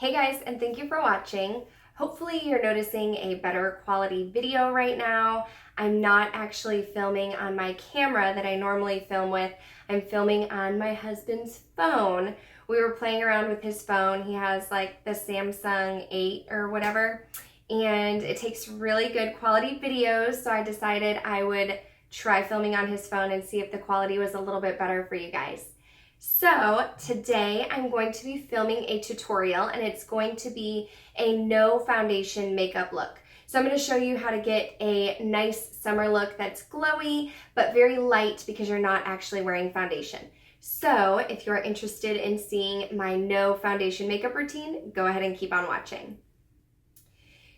Hey guys, and thank you for watching. Hopefully you're noticing a better quality video right now. I'm not actually filming on my camera that I normally film with. I'm filming on my husband's phone. We were playing around with his phone. He has like the Samsung 8 or whatever, and it takes really good quality videos, so I decided I would try filming on his phone and see if the quality was a little bit better for you guys. So today I'm going to be filming a tutorial, and it's going to be a no foundation makeup look. So I'm going to show you how to get a nice summer look that's glowy but very light because you're not actually wearing foundation. So if you're interested in seeing my no foundation makeup routine, go ahead and keep on watching.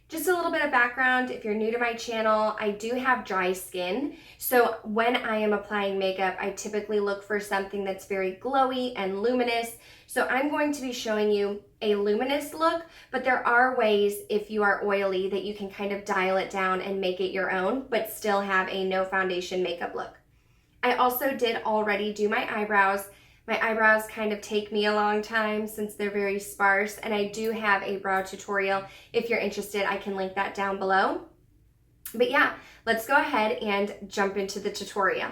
Just a little bit of background, if you're new to my channel, I do have dry skin. So when I am applying makeup, I typically look for something that's very glowy and luminous. So I'm going to be showing you a luminous look, but there are ways if you are oily that you can kind of dial it down and make it your own, but still have a no foundation makeup look. I also did already do my eyebrows. My eyebrows kind of take me a long time since they're very sparse, and I do have a brow tutorial. If you're interested, I can link that down below. But yeah, let's go ahead and jump into the tutorial.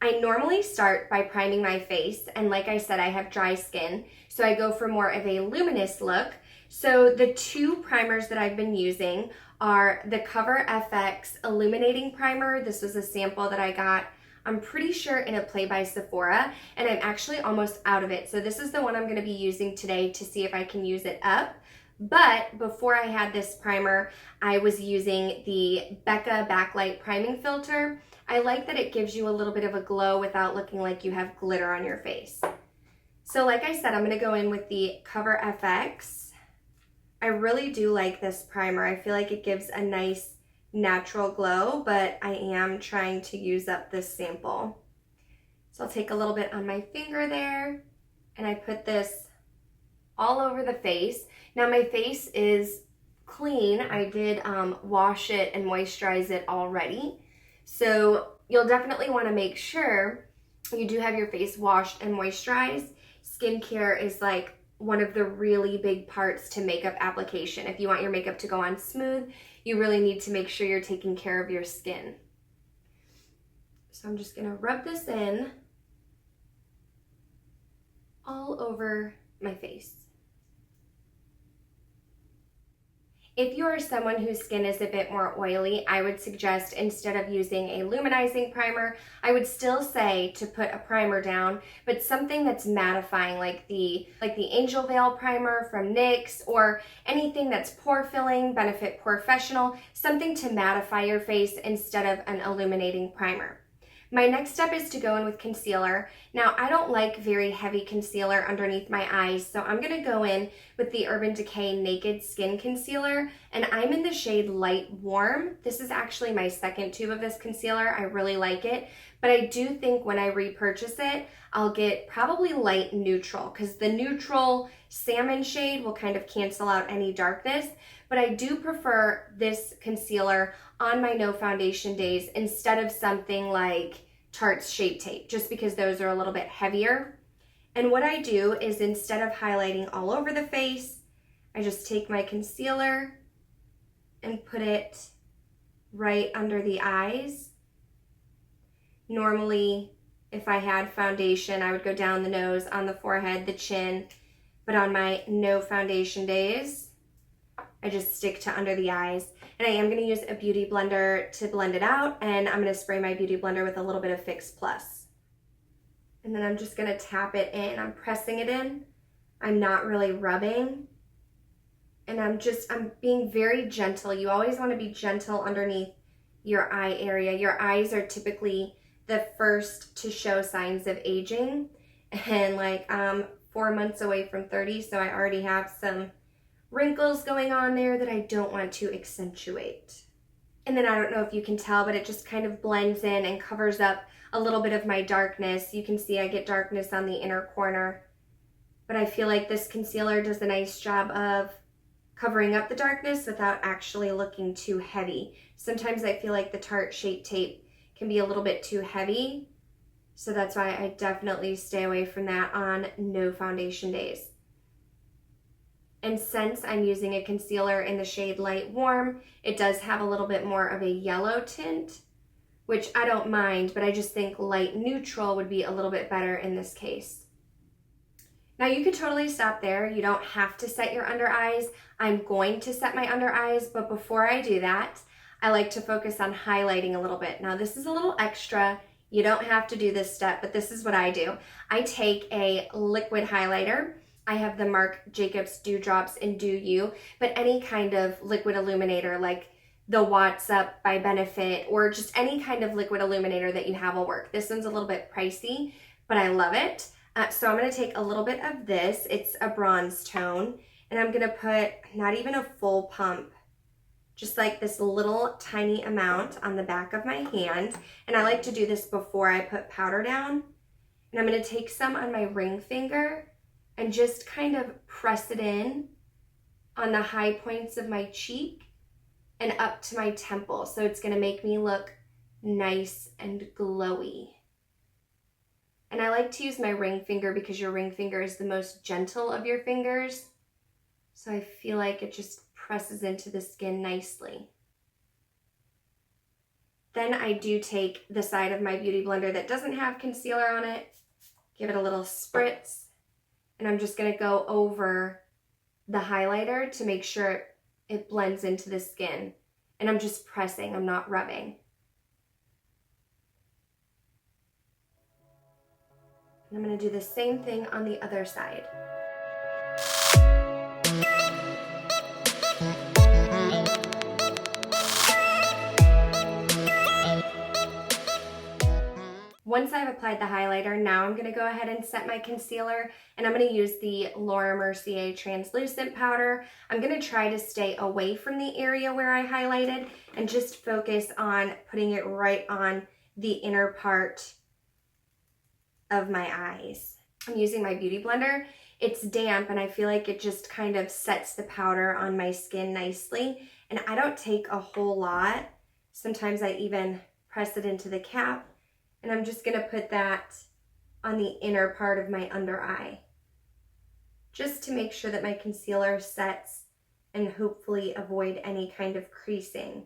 I normally start by priming my face, and like I said, I have dry skin, so I go for more of a luminous look. So the two primers that I've been using are the Cover FX Illuminating Primer. This was a sample that I got, I'm pretty sure, in a Play by Sephora, and I'm actually almost out of it. So this is the one I'm going to be using today to see if I can use it up. But before I had this primer, I was using the Becca Backlight Priming Filter. I like that it gives you a little bit of a glow without looking like you have glitter on your face. So like I said, I'm going to go in with the Cover FX. I really do like this primer. I feel like it gives a nice natural glow, but I am trying to use up this sample. So I'll take a little bit on my finger there, and I put this all over the face. Now my face is clean. I did wash it and moisturize it already. So you'll definitely want to make sure you do have your face washed and moisturized. Skincare is like one of the really big parts to makeup application. If you want your makeup to go on smooth, you really need to make sure you're taking care of your skin. So I'm just gonna rub this in all over my face. If you are someone whose skin is a bit more oily, I would suggest, instead of using a luminizing primer, I would still say to put a primer down, but something that's mattifying, like the Angel Veil primer from NYX, or anything that's pore filling, Benefit Porefessional, something to mattify your face instead of an illuminating primer. My next step is to go in with concealer. Now, I don't like very heavy concealer underneath my eyes, so I'm going to go in with the Urban Decay Naked Skin Concealer, and I'm in the shade Light Warm. This is actually my second tube of this concealer. I really like it, but I do think when I repurchase it, I'll get probably Light Neutral, because the neutral salmon shade will kind of cancel out any darkness, but I do prefer this concealer on my no foundation days instead of something like Tarte's Shape Tape, just because those are a little bit heavier. And what I do is, instead of highlighting all over the face, I just take my concealer and put it right under the eyes. Normally, if I had foundation, I would go down the nose, on the forehead, the chin, but on my no foundation days, I just stick to under the eyes. And I am going to use a beauty blender to blend it out, and I'm going to spray my beauty blender with a little bit of Fix Plus. And then I'm just going to tap it in. I'm pressing it in. I'm not really rubbing. And I'm being very gentle. You always want to be gentle underneath your eye area. Your eyes are typically the first to show signs of aging. And like, I'm 4 months away from 30, so I already have some wrinkles going on there that I don't want to accentuate. And then I don't know if you can tell, but it just kind of blends in and covers up a little bit of my darkness. You can see I get darkness on the inner corner, but I feel like this concealer does a nice job of covering up the darkness without actually looking too heavy. Sometimes I feel like the Tarte Shape Tape can be a little bit too heavy, so that's why I definitely stay away from that on no foundation days. And since I'm using a concealer in the shade Light Warm, it does have a little bit more of a yellow tint, which I don't mind, but I just think light neutral would be a little bit better in this case. Now you could totally stop there. You don't have to set your under eyes. I'm going to set my under eyes, but before I do that, I like to focus on highlighting a little bit. Now this is a little extra. You don't have to do this step, but this is what I do. I take a liquid highlighter. I have the Marc Jacobs Dewdrops in Do You, but any kind of liquid illuminator like the Watts Up by Benefit or just any kind of liquid illuminator that you have will work. This one's a little bit pricey, but I love it. So I'm going to take a little bit of this. It's a bronze tone, and I'm going to put not even a full pump, just like this little tiny amount on the back of my hand. And I like to do this before I put powder down. And I'm going to take some on my ring finger and just kind of press it in on the high points of my cheek and up to my temple. So it's going to make me look nice and glowy. And I like to use my ring finger because your ring finger is the most gentle of your fingers. So I feel like it just presses into the skin nicely. Then I do take the side of my Beauty Blender that doesn't have concealer on it, give it a little spritz, and I'm just going to go over the highlighter to make sure it blends into the skin. And I'm just pressing, I'm not rubbing. And I'm going to do the same thing on the other side. Once I've applied the highlighter, now I'm going to go ahead and set my concealer, and I'm going to use the Laura Mercier translucent powder. I'm going to try to stay away from the area where I highlighted and just focus on putting it right on the inner part of my eyes. I'm using my Beauty Blender. It's damp and I feel like it just kind of sets the powder on my skin nicely. And I don't take a whole lot. Sometimes I even press it into the cap. And I'm just gonna put that on the inner part of my under eye, just to make sure that my concealer sets and hopefully avoid any kind of creasing.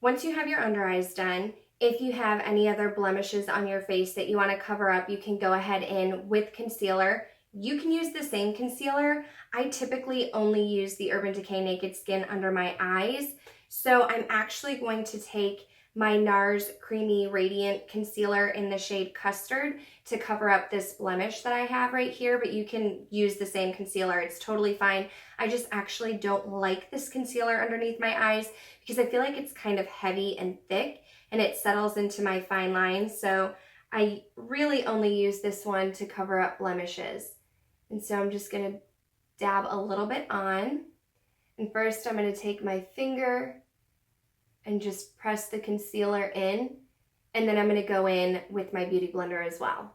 Once you have your under eyes done, if you have any other blemishes on your face that you want to cover up, you can go ahead in with concealer. You can use the same concealer. I typically only use the Urban Decay Naked Skin under my eyes. So I'm actually going to take my NARS Creamy Radiant Concealer in the shade Custard to cover up this blemish that I have right here, but you can use the same concealer. It's totally fine. I just actually don't like this concealer underneath my eyes because I feel like it's kind of heavy and thick and it settles into my fine lines. So I really only use this one to cover up blemishes. And so I'm just going to dab a little bit on. And first I'm going to take my finger and just press the concealer in. And then I'm going to go in with my Beauty Blender as well.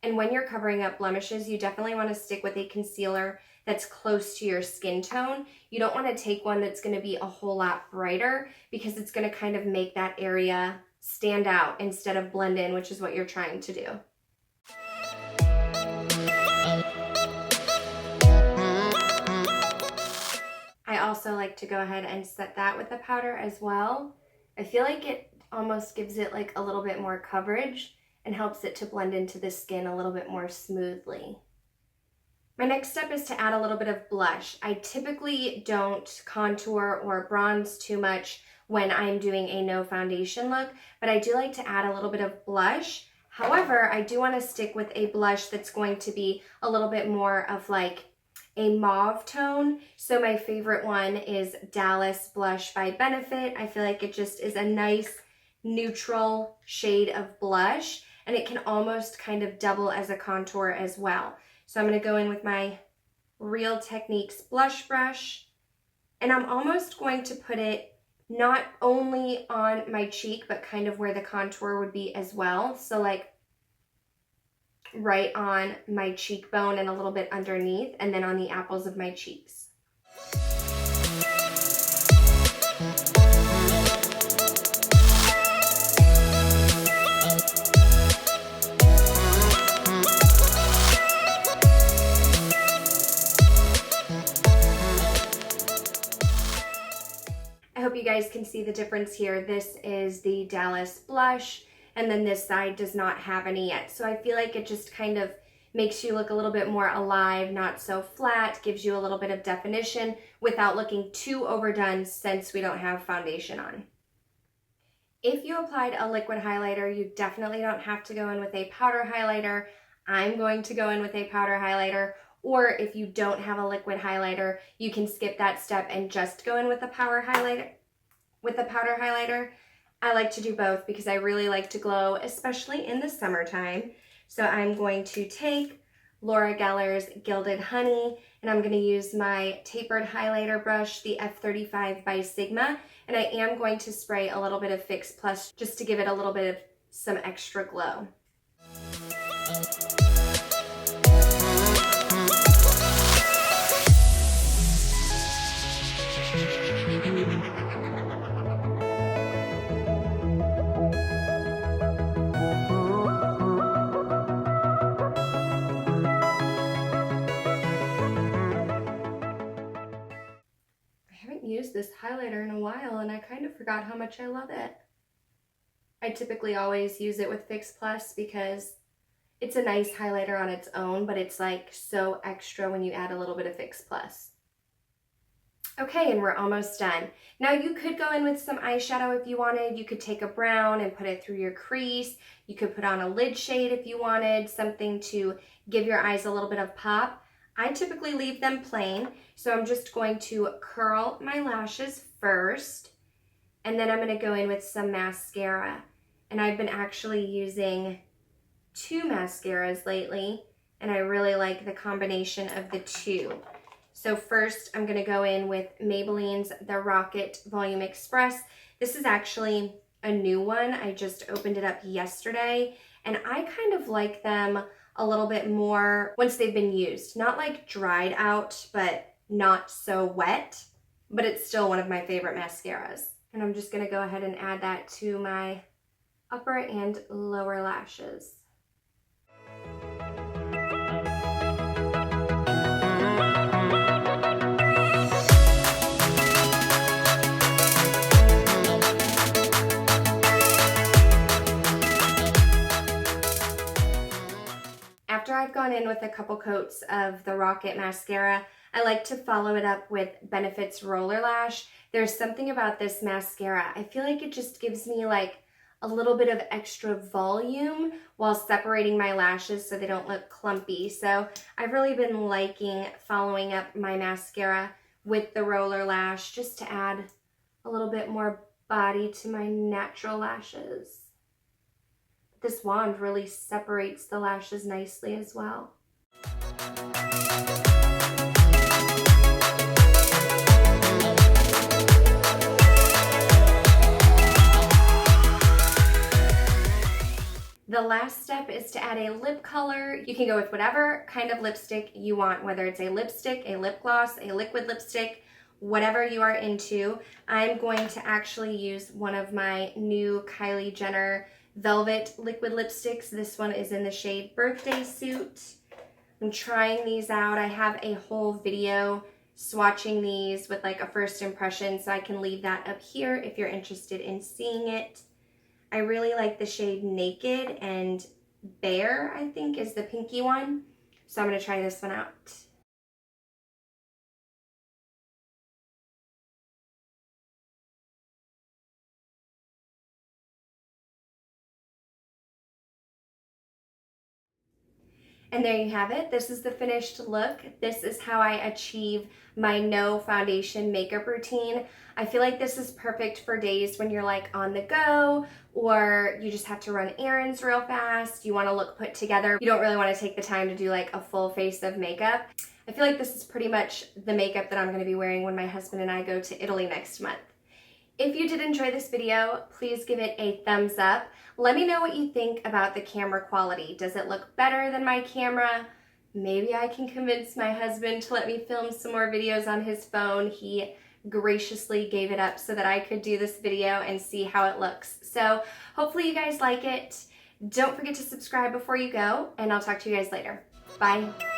And when you're covering up blemishes, you definitely want to stick with a concealer that's close to your skin tone. You don't want to take one that's going to be a whole lot brighter because it's going to kind of make that area stand out instead of blend in, which is what you're trying to do. I also like to go ahead and set that with the powder as well. I feel like it almost gives it like a little bit more coverage and helps it to blend into the skin a little bit more smoothly. My next step is to add a little bit of blush. I typically don't contour or bronze too much when I'm doing a no foundation look, but I do like to add a little bit of blush. However, I do want to stick with a blush that's going to be a little bit more of like a mauve tone. So my favorite one is Dallas Blush by Benefit. I feel like it just is a nice neutral shade of blush, and it can almost kind of double as a contour as well. So I'm going to go in with my Real Techniques blush brush, and I'm almost going to put it not only on my cheek, but kind of where the contour would be as well. So like right on my cheekbone and a little bit underneath, and then on the apples of my cheeks. hope you guys can see the difference here. This is the Dallas blush, and then this side does not have any yet. So I feel like it just kind of makes you look a little bit more alive, not so flat, gives you a little bit of definition without looking too overdone since we don't have foundation on. If you applied a liquid highlighter, you definitely don't have to go in with a powder highlighter. I'm going to go in with a powder highlighter, or if you don't have a liquid highlighter, you can skip that step and just go in with a powder highlighter. I like to do both because I really like to glow, especially in the summertime. So I'm going to take Laura Geller's Gilded Honey, and I'm going to use my tapered highlighter brush, the F35 by Sigma, and I am going to spray a little bit of Fix Plus just to give it a little bit of some extra glow. Used this highlighter in a while and I kind of forgot how much I love it. I typically always use it with Fix Plus because it's a nice highlighter on its own, but it's like so extra when you add a little bit of Fix Plus. Okay, and we're almost done. Now you could go in with some eyeshadow if you wanted. You could take a brown and put it through your crease. You could put on a lid shade if you wanted, something to give your eyes a little bit of pop. I typically leave them plain, so I'm just going to curl my lashes first, and then I'm going to go in with some mascara. And I've been actually using 2 mascaras lately, and I really like the combination of the 2. So first, I'm going to go in with Maybelline's The Rocket Volume Express. This is actually a new one. I just opened it up yesterday, and I kind of like them a little bit more once they've been used. Not like dried out, but not so wet, but it's still one of my favorite mascaras. And I'm just gonna go ahead and add that to my upper and lower lashes. After I've gone in with a couple coats of the Rocket mascara, I like to follow it up with Benefit's Roller Lash. There's something about this mascara. I feel like it just gives me like a little bit of extra volume while separating my lashes so they don't look clumpy. So I've really been liking following up my mascara with the Roller Lash just to add a little bit more body to my natural lashes. This wand really separates the lashes nicely as well. The last step is to add a lip color. You can go with whatever kind of lipstick you want, whether it's a lipstick, a lip gloss, a liquid lipstick, whatever you are into. I'm going to actually use one of my new Kylie Jenner Velvet liquid lipsticks. This one is in the shade Birthday Suit. I'm trying these out. I have a whole video swatching these with like a first impression, so I can leave that up here if you're interested in seeing it. I really like the shade Naked, and Bear, I think, is the pinky one. So I'm going to try this one out. And there you have it. This is the finished look. This is how I achieve my no foundation makeup routine. I feel like this is perfect for days when you're like on the go, or you just have to run errands real fast. You want to look put together. You don't really want to take the time to do like a full face of makeup. I feel like this is pretty much the makeup that I'm going to be wearing when my husband and I go to Italy next month. If you did enjoy this video, please give it a thumbs up. Let me know what you think about the camera quality. Does it look better than my camera? Maybe I can convince my husband to let me film some more videos on his phone. He graciously gave it up so that I could do this video and see how it looks. So hopefully you guys like it. Don't forget to subscribe before you go, and I'll talk to you guys later. Bye.